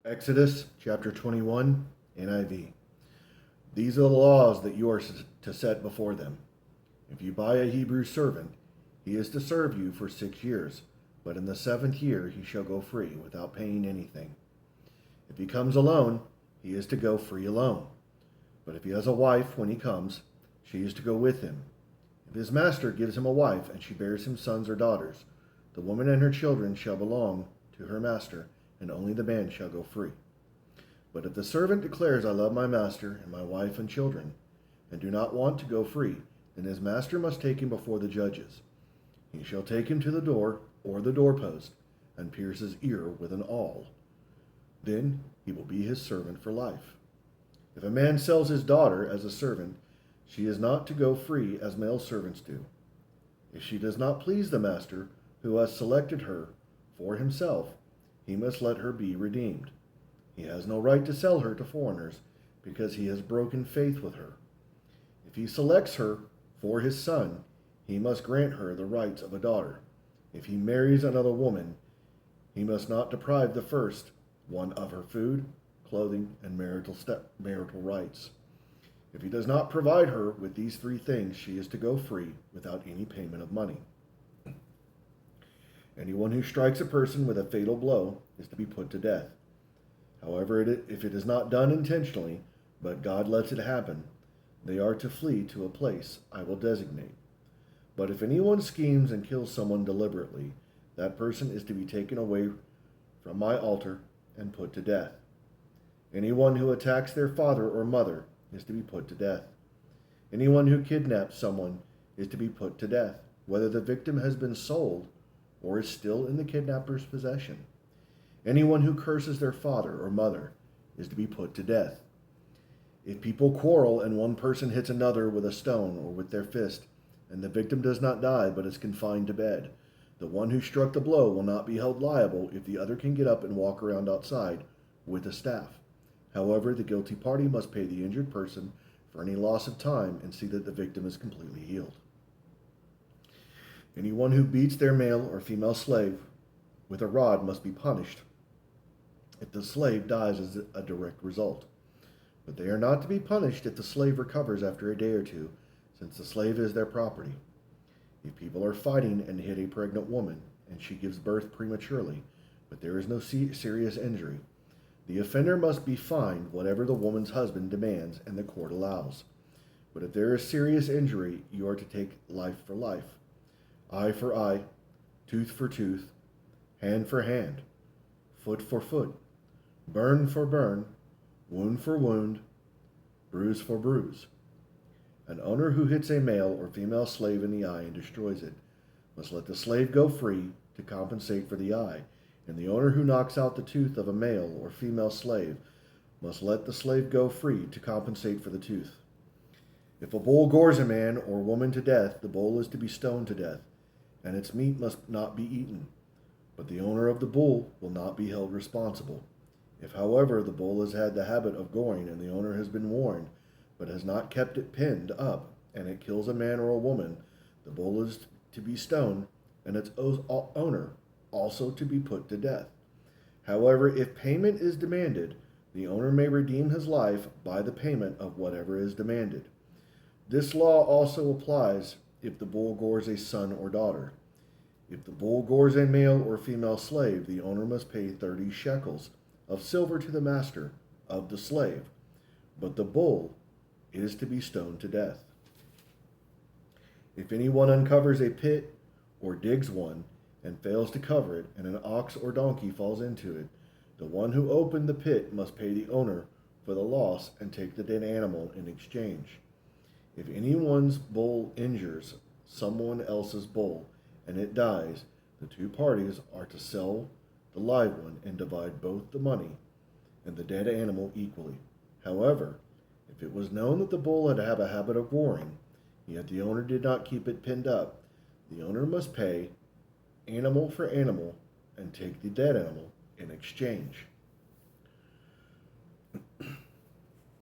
Exodus chapter 21, NIV. These are the laws that you are to set before them. If you buy a Hebrew servant, he is to serve you for 6 years, but in the seventh year he shall go free without paying anything. If he comes alone, he is to go free alone. But if he has a wife when he comes, she is to go with him. If his master gives him a wife and she bears him sons or daughters, the woman and her children shall belong to her master, and only the man shall go free. But if the servant declares, I love my master and my wife and children, and do not want to go free, then his master must take him before the judges. He shall take him to the door or the doorpost, and pierce his ear with an awl. Then he will be his servant for life. If a man sells his daughter as a servant, she is not to go free as male servants do. If she does not please the master who has selected her for himself, he must let her be redeemed. He has no right to sell her to foreigners, because he has broken faith with her. If he selects her for his son, he must grant her the rights of a daughter. If he marries another woman, he must not deprive the first one of her food, clothing, and marital rights. If he does not provide her with these three things, she is to go free without any payment of money. Anyone who strikes a person with a fatal blow is to be put to death. However, if it is not done intentionally, but God lets it happen, they are to flee to a place I will designate. But if anyone schemes and kills someone deliberately, that person is to be taken away from my altar and put to death. Anyone who attacks their father or mother is to be put to death. Anyone who kidnaps someone is to be put to death, whether the victim has been sold or is still in the kidnapper's possession. Anyone who curses their father or mother is to be put to death. If people quarrel and one person hits another with a stone or with their fist, and the victim does not die but is confined to bed, the one who struck the blow will not be held liable if the other can get up and walk around outside with a staff. However, the guilty party must pay the injured person for any loss of time and see that the victim is completely healed. Anyone who beats their male or female slave with a rod must be punished if the slave dies as a direct result. But they are not to be punished if the slave recovers after a day or two, since the slave is their property. If people are fighting and hit a pregnant woman, and she gives birth prematurely, but there is no serious injury, the offender must be fined whatever the woman's husband demands and the court allows. But if there is serious injury, you are to take life for life, eye for eye, tooth for tooth, hand for hand, foot for foot, burn for burn, wound for wound, bruise for bruise. An owner who hits a male or female slave in the eye and destroys it must let the slave go free to compensate for the eye, and the owner who knocks out the tooth of a male or female slave must let the slave go free to compensate for the tooth. If a bull gores a man or woman to death, the bull is to be stoned to death, and its meat must not be eaten, but the owner of the bull will not be held responsible. If, however, the bull has had the habit of goring and the owner has been warned, but has not kept it pinned up, and it kills a man or a woman, the bull is to be stoned, and its owner also to be put to death. However, if payment is demanded, the owner may redeem his life by the payment of whatever is demanded. This law also applies if the bull gores a son or daughter. If the bull gores a male or female slave, the owner must pay 30 shekels of silver to the master of the slave, but the bull is to be stoned to death. If anyone uncovers a pit or digs one and fails to cover it, and an ox or donkey falls into it, the one who opened the pit must pay the owner for the loss and take the dead animal in exchange. If anyone's bull injures someone else's bull and it dies, the two parties are to sell the live one and divide both the money and the dead animal equally. However, if it was known that the bull had a habit of goring, yet the owner did not keep it pinned up, the owner must pay animal for animal and take the dead animal in exchange.